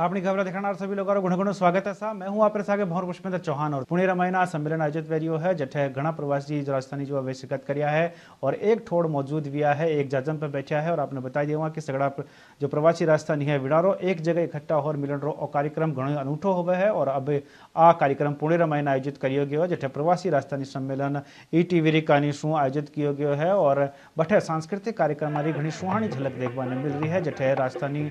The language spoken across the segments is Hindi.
अपनी खबर दिखाना सभी लोगों को गुण स्वागत है साहब। मैं हूं आपरे सागे भौर पुष्पेंद्र चौहान और पुणे रामायण सम्मेलन आयोजित वेरियो है जठे घना प्रवासी जो राजस्थानी जो वे शिरकत करिया है और एक ठोड़ मौजूद विया है, एक जजम पर बैठा है और आपने बताई देवा कि सगड़ा जो प्रवासी राजस्थानी है विड़ारो एक जगह इकट्ठा और मिलन रो कार्यक्रम घणो अनूठो होवे है और अब आ कार्यक्रम पुणे रामायण आयोजित करियो गयो जठे प्रवासी राजस्थानी सम्मेलन ईटीवी री कानी शू आयोजित किया गयो है और बठे सांस्कृतिक कार्यक्रम री घनी सुहानी झलक देखने मिल रही है जठे राजस्थानी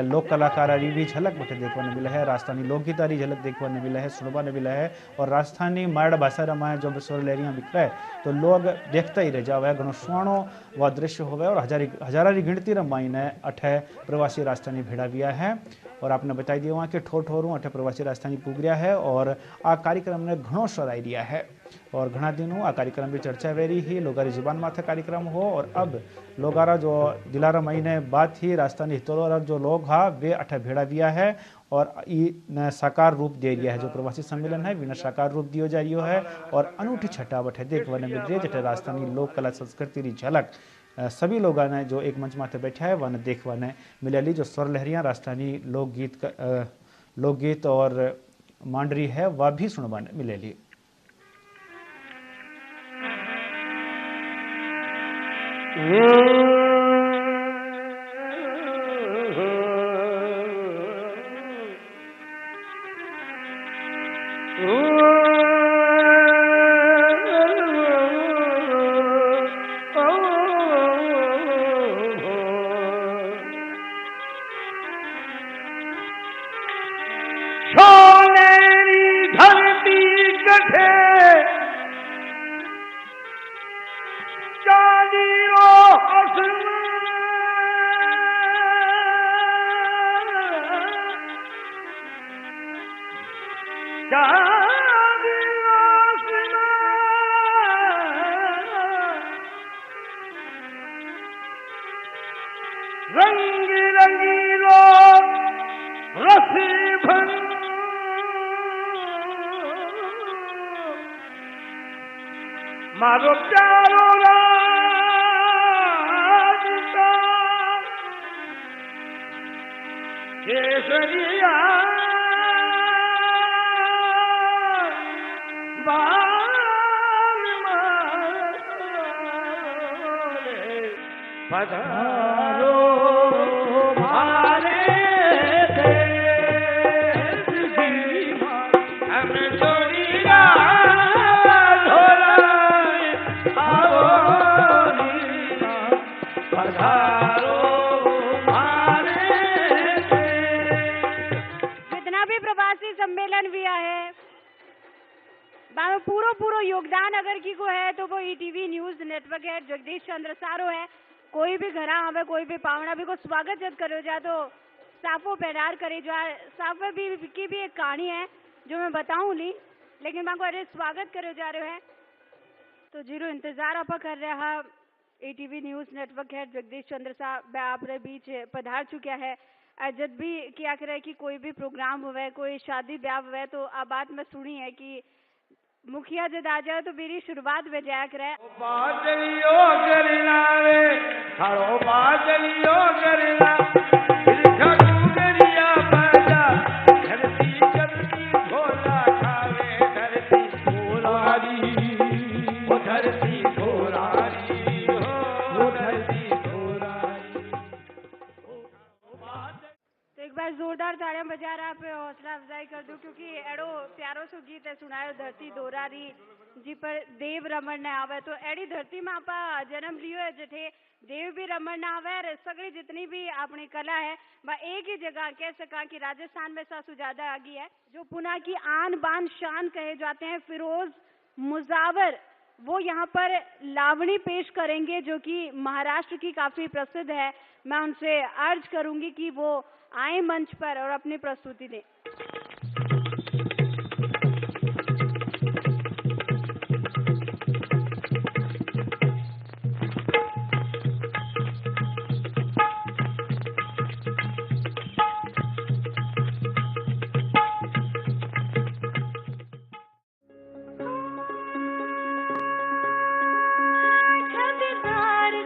लोक कलाकार भी झलक बठे देखने मिला है, राजस्थानी लोकगीत री झलक देखने मिला है, सुनवाने मिला है और राजस्थानी मारड़ भाषा रमाए जो स्वर लहरियां बिखरे तो लोग देखते ही रह जावे। घणो सुहानो वह दृश्य होवे और हजारा री गिनती रमाई ने अठे प्रवासी राजस्थानी भेड़ा दिया है और आपने बताई दिया कि ठोर ठोरू अठे प्रवासी राजस्थानी पुगरिया है और आ कार्यक्रम ने घणो सराई दिया है और घना दिनों आ कार्यक्रम की चर्चा वेरी ही लोगारी जुबान माथे कार्यक्रम हो और अब लोगारा जो दिलारा महीने बाद ही राजस्थानी हितोर जो लोग हा वे अठे भेड़ा दिया है और ने साकार रूप दे दिया है। जो प्रवासी सम्मेलन है विना साकार रूप दियो जा रही है और अनूठी छटा बठे देखने मिल रही है जटे राजस्थानी लोक कला संस्कृति की झलक सभी लोगों ने जो एक मंच माथे बैठा है वह देखने मिलेली। जो स्वर लहरियां राजस्थानी लोकगीत और मांडरी है वह भी सुनवाने मिलेली। रंग रंगीलो रसी भन मारो प्यारो राजता केसरिया बाल मारे पधारो सम्मेलन भी है पूरो योगदान अगर की को है तो वो ईटीवी न्यूज नेटवर्क है जगदीश चंद्र सारो है। कोई भी घरा आवे कोई भी पावना भी को स्वागत जब करो जा तो साफो पैरार करे जा साफे भी की भी एक कहानी है जो मैं बताऊं ली लेकिन मैं को अरे स्वागत करो जा रहे है तो जीरो इंतजार आप कर रहा ईटीवी न्यूज नेटवर्क है जगदीश चंद्र साहब आप बीच पधार चुका है। जब भी क्या करे कि कोई भी प्रोग्राम हुए कोई शादी ब्याह हुए तो अब बात में सुनी है कि मुखिया जब आ जाए तो मेरी शुरुआत में जाया करे जोरदार तालियां बजा रहा पे हौसला अफजाई कर दूं क्योंकि एड़ो प्यारो सो गीत है सुनायो धरती दोरारी जी पर देव रमण ने आवे तो एड़ी धरती में आपा जन्म लियो है जठे देव भी रमण ने आवे और सगड़ी जितनी भी अपनी कला है वह एक ही जगह कह सका कि राजस्थान में सासु ज्यादा आगी है। जो पुणे की आन बान शान कहे जाते हैं फिरोज मुजावर वो यहाँ पर लावणी पेश करेंगे जो कि महाराष्ट्र की काफी प्रसिद्ध है। मैं उनसे अर्ज करूंगी कि वो आए मंच पर और अपनी प्रस्तुति दें।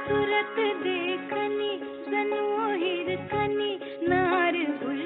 सूरत देखनी जनो हिरकनी नार गुल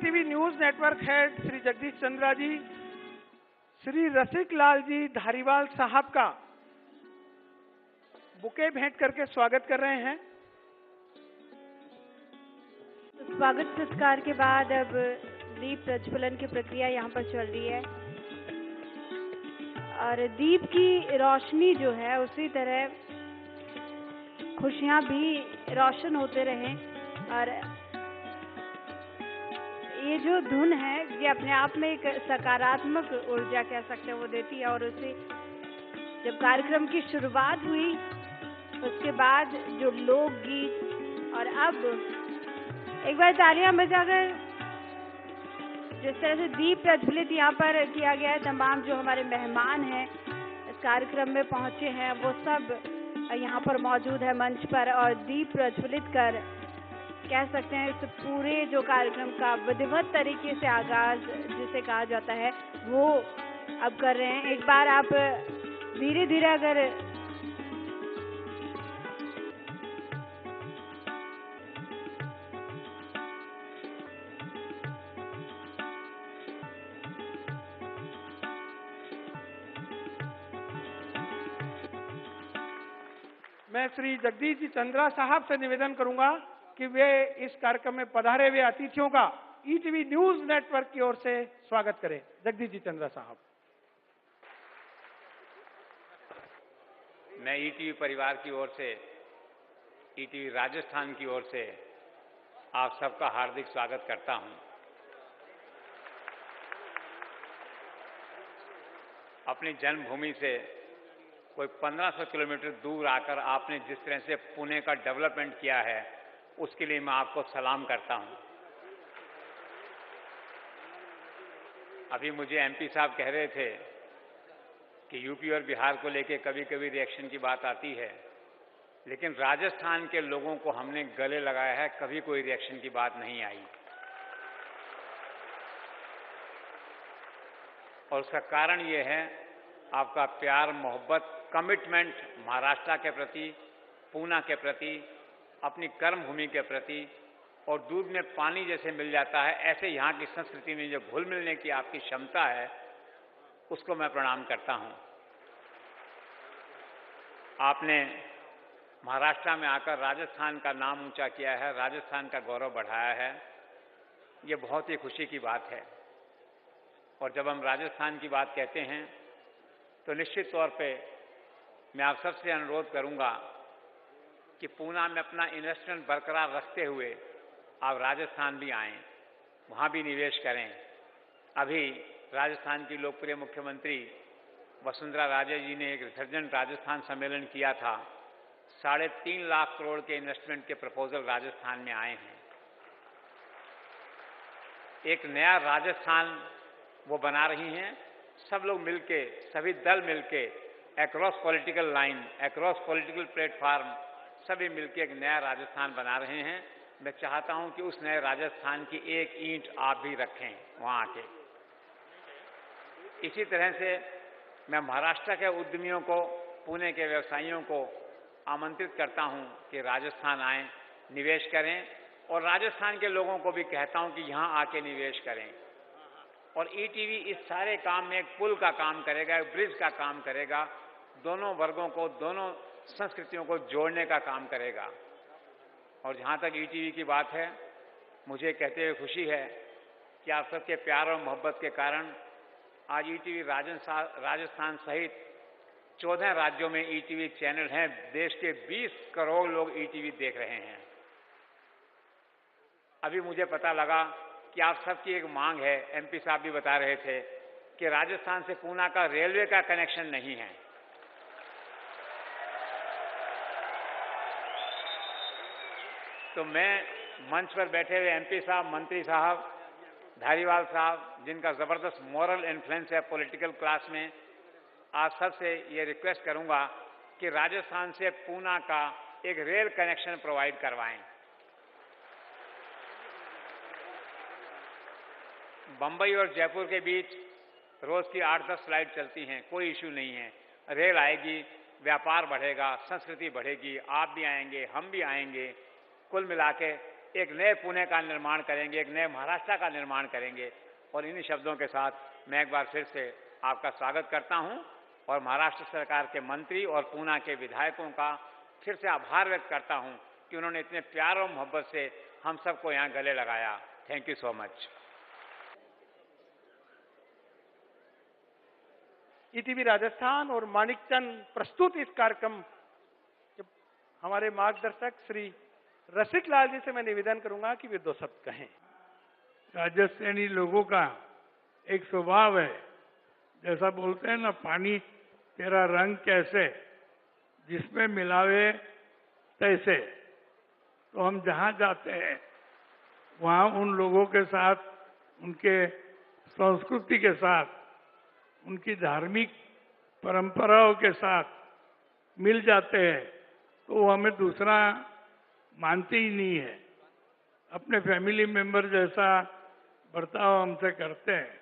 ETV news network head Shri Jagdish Chandra ji, Shri Rasik Lal ji Dhariwal साहब का बुके भेंट करके स्वागत कर रहे हैं। स्वागत संस्कार के बाद अब दीप प्रज्वलन की प्रक्रिया यहाँ पर चल रही है और दीप की रोशनी जो है उसी तरह खुशियाँ भी रोशन होते रहें। और ये जो धुन है ये अपने आप में एक सकारात्मक ऊर्जा कह सकते हैं वो देती है। और उसे जब कार्यक्रम की शुरुआत हुई उसके बाद जो लोकगीत और अब एक बार तालियां बजाकर जिस तरह से दीप प्रज्वलित यहाँ पर किया गया है, तमाम जो हमारे मेहमान हैं इस कार्यक्रम में पहुंचे हैं वो सब यहाँ पर मौजूद है मंच पर और दीप प्रज्वलित कर कह सकते हैं इस पूरे जो कार्यक्रम का विधिवत तरीके से आगाज जिसे कहा जाता है वो अब कर रहे हैं। एक बार आप धीरे धीरे अगर मैं श्री जगदीश जी चंद्रा साहब से निवेदन करूंगा कि वे इस कार्यक्रम में पधारे हुए अतिथियों का ईटीवी न्यूज नेटवर्क की ओर से स्वागत करें। जगदीश जी चंद्रा साहब। मैं ईटीवी परिवार की ओर से, ईटीवी राजस्थान की ओर से आप सबका हार्दिक स्वागत करता हूं। अपनी जन्मभूमि से कोई 1500 किलोमीटर दूर आकर आपने जिस तरह से पुणे का डेवलपमेंट किया है उसके लिए मैं आपको सलाम करता हूं। अभी मुझे एमपी साहब कह रहे थे कि यूपी और बिहार को लेके कभी कभी रिएक्शन की बात आती है, लेकिन राजस्थान के लोगों को हमने गले लगाया है, कभी कोई रिएक्शन की बात नहीं आई। और उसका कारण ये है आपका प्यार, मोहब्बत, कमिटमेंट महाराष्ट्र के प्रति, पूना के प्रति, अपनी कर्मभूमि के प्रति। और दूध में पानी जैसे मिल जाता है ऐसे यहाँ की संस्कृति में जो घुल मिलने की आपकी क्षमता है उसको मैं प्रणाम करता हूँ। आपने महाराष्ट्र में आकर राजस्थान का नाम ऊंचा किया है, राजस्थान का गौरव बढ़ाया है, ये बहुत ही खुशी की बात है। और जब हम राजस्थान की बात कहते हैं तो निश्चित तौर पे मैं आप सबसे अनुरोध करूंगा कि पूना में अपना इन्वेस्टमेंट बरकरार रखते हुए आप राजस्थान भी आएं, वहाँ भी निवेश करें। अभी राजस्थान की लोकप्रिय मुख्यमंत्री वसुंधरा राजे जी ने एक रिसर्जेंट राजस्थान सम्मेलन किया था। 3.5 लाख करोड़ के इन्वेस्टमेंट के प्रपोजल राजस्थान में आए हैं। एक नया राजस्थान वो बना रही हैं। सब लोग मिलके, सभी दल मिलके, across political line, across political platform सभी मिलके एक नया राजस्थान बना रहे हैं। मैं चाहता हूं कि उस नए राजस्थान की एक ईंट आप भी रखें वहां आके। इसी तरह से मैं महाराष्ट्र के उद्यमियों को, पुणे के व्यवसायियों को आमंत्रित करता हूं कि राजस्थान आएं, निवेश करें। और राजस्थान के लोगों को भी कहता हूं कि यहां आके निवेश करें। और ईटीवी इस सारे काम में एक पुल का काम करेगा, एक ब्रिज का काम करेगा, दोनों वर्गों को, दोनों संस्कृतियों को जोड़ने का काम करेगा। और जहां तक ईटीवी की बात है, मुझे कहते हुए खुशी है कि आप सबके प्यार और मोहब्बत के कारण आज ईटीवी राजस्थान सहित 14 राज्यों में ईटीवी चैनल हैं। देश के 20 करोड़ लोग ईटीवी देख रहे हैं। अभी मुझे पता लगा कि आप सबकी एक मांग है, एमपी साहब भी बता रहे थे कि राजस्थान से पूना का रेलवे का कनेक्शन नहीं है। तो मैं मंच पर बैठे हुए एमपी साहब, मंत्री साहब, धारीवाल साहब, जिनका जबरदस्त मॉरल इन्फ्लुएंस है पॉलिटिकल क्लास में, आप सबसे ये रिक्वेस्ट करूंगा कि राजस्थान से पूना का एक रेल कनेक्शन प्रोवाइड करवाएं। बंबई और जयपुर के बीच रोज की 8-10 फ्लाइट चलती हैं, कोई इश्यू नहीं है। रेल आएगी, व्यापार बढ़ेगा, संस्कृति बढ़ेगी, आप भी आएंगे, हम भी आएंगे। कुल मिला के एक नए पुणे का निर्माण करेंगे, एक नए महाराष्ट्र का निर्माण करेंगे। और इन्हीं शब्दों के साथ मैं एक बार फिर से आपका स्वागत करता हूं और महाराष्ट्र सरकार के मंत्री और पूना के विधायकों का फिर से आभार व्यक्त करता हूं कि उन्होंने इतने प्यार और मोहब्बत से हम सबको यहां गले लगाया। Thank you so much. ETV Rajasthan और मानिकचंद प्रस्तुत इस कार्यक्रम के हमारे मार्गदर्शक श्री रसिक लाल जी से मैं निवेदन करूंगा कि वे दो शब्द कहें। राजस्थानी लोगों का एक स्वभाव है, जैसा बोलते हैं ना, पानी तेरा रंग कैसे, जिसमें मिलावे तैसे। तो हम जहां जाते हैं वहां उन लोगों के साथ, उनके संस्कृति के साथ, उनकी धार्मिक परंपराओं के साथ मिल जाते हैं, तो वो हमें दूसरा मानते ही नहीं है। अपने फैमिली मेंबर जैसा बर्ताव हमसे करते हैं,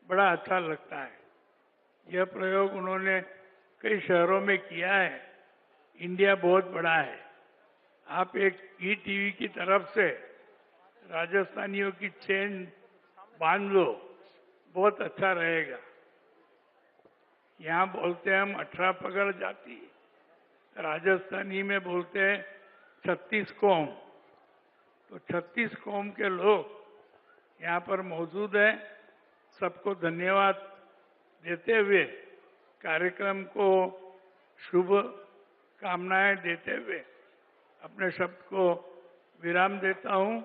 बड़ा अच्छा लगता है। यह प्रयोग उन्होंने कई शहरों में किया है। इंडिया बहुत बड़ा है। आप एक ईटीवी की तरफ से राजस्थानियों की चेन बांध लो, बहुत अच्छा रहेगा। यहाँ बोलते हैं हम 18 पगड़ जाति, राजस्थानी में बोलते हैं 36 कौम। तो 36 कौम के लोग यहाँ पर मौजूद हैं। सबको धन्यवाद देते हुए, कार्यक्रम को शुभ कामनाएं देते हुए अपने शब्द को विराम देता हूँ।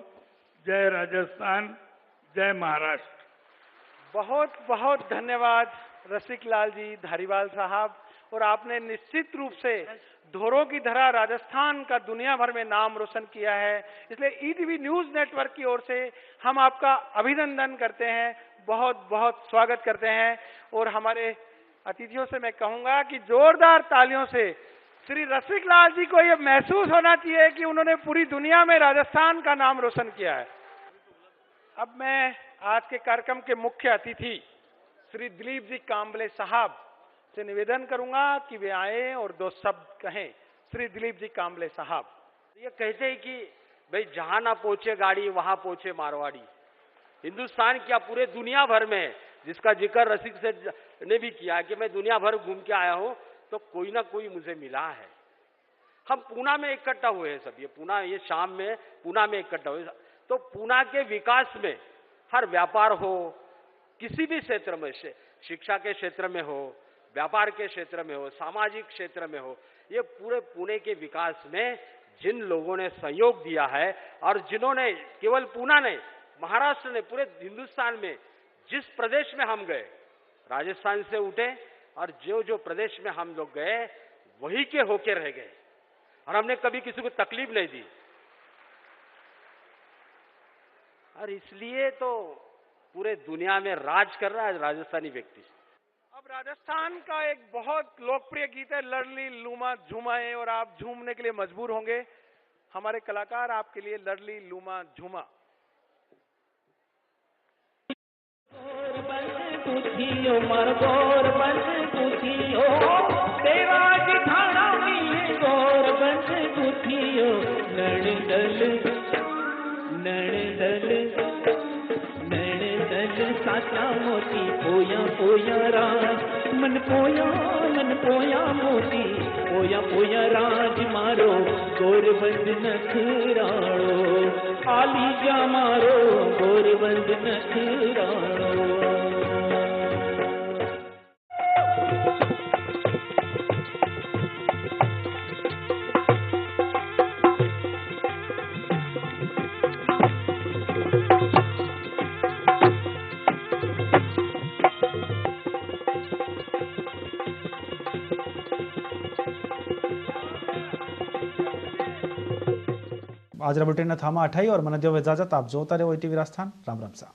जय राजस्थान, जय महाराष्ट्र। बहुत बहुत धन्यवाद रसिक लाल जी धारीवाल साहब। और आपने निश्चित रूप से धोरों की धरा राजस्थान का दुनिया भर में नाम रोशन किया है, इसलिए ईटीवी न्यूज नेटवर्क की ओर से हम आपका अभिनंदन करते हैं, बहुत बहुत स्वागत करते हैं। और हमारे अतिथियों से मैं कहूंगा कि जोरदार तालियों से श्री रसिक लाल जी को यह महसूस होना चाहिए कि उन्होंने पूरी दुनिया में राजस्थान का नाम रोशन किया है। अब मैं आज के कार्यक्रम के मुख्य अतिथि श्री दिलीप जी कांबले साहब से निवेदन करूंगा कि वे आए और दो शब्द कहें। श्री दिलीप जी कांबले साहब। ये कहते हैं कि भाई जहां ना पहुंचे गाड़ी वहां पहुंचे मारवाड़ी। हिंदुस्तान क्या पूरे दुनिया भर में, जिसका जिक्र रसिक से ने भी किया कि मैं दुनिया भर घूम के आया हूं, तो कोई ना कोई मुझे मिला है। हम पूना में इकट्ठा हुए हैं सब, ये शाम में पूना में इकट्ठा हुए। तो पूना के विकास में हर व्यापार हो, किसी भी क्षेत्र में, शिक्षा के क्षेत्र में हो, व्यापार के क्षेत्र में हो, सामाजिक क्षेत्र में हो, ये पूरे पुणे के विकास में जिन लोगों ने सहयोग दिया है और जिन्होंने केवल पूना नहीं, महाराष्ट्र ने, पूरे हिंदुस्तान में जिस प्रदेश में हम गए, राजस्थान से उठे और जो जो प्रदेश में हम लोग गए वही के होके रह गए और हमने कभी किसी को तकलीफ नहीं दी। और इसलिए तो पूरे दुनिया में राज कर रहा है राजस्थानी व्यक्ति। अब राजस्थान का एक बहुत लोकप्रिय गीत है लड़ली लूमा झूमाए, और आप झूमने के लिए मजबूर होंगे। हमारे कलाकार आपके लिए लड़ली लूमा झूमा। साचा मोती पोया पोया राज मन पोया मोती पोया पोया राज मारो गोरबंद नखराड़ो आली जा मारो गोरबंद नखराड़ो। आज बुलेटिन थामा अठाई और मन दियो इजाजत। आप जोता रहो ईटीवी राजस्थान। राम राम सा।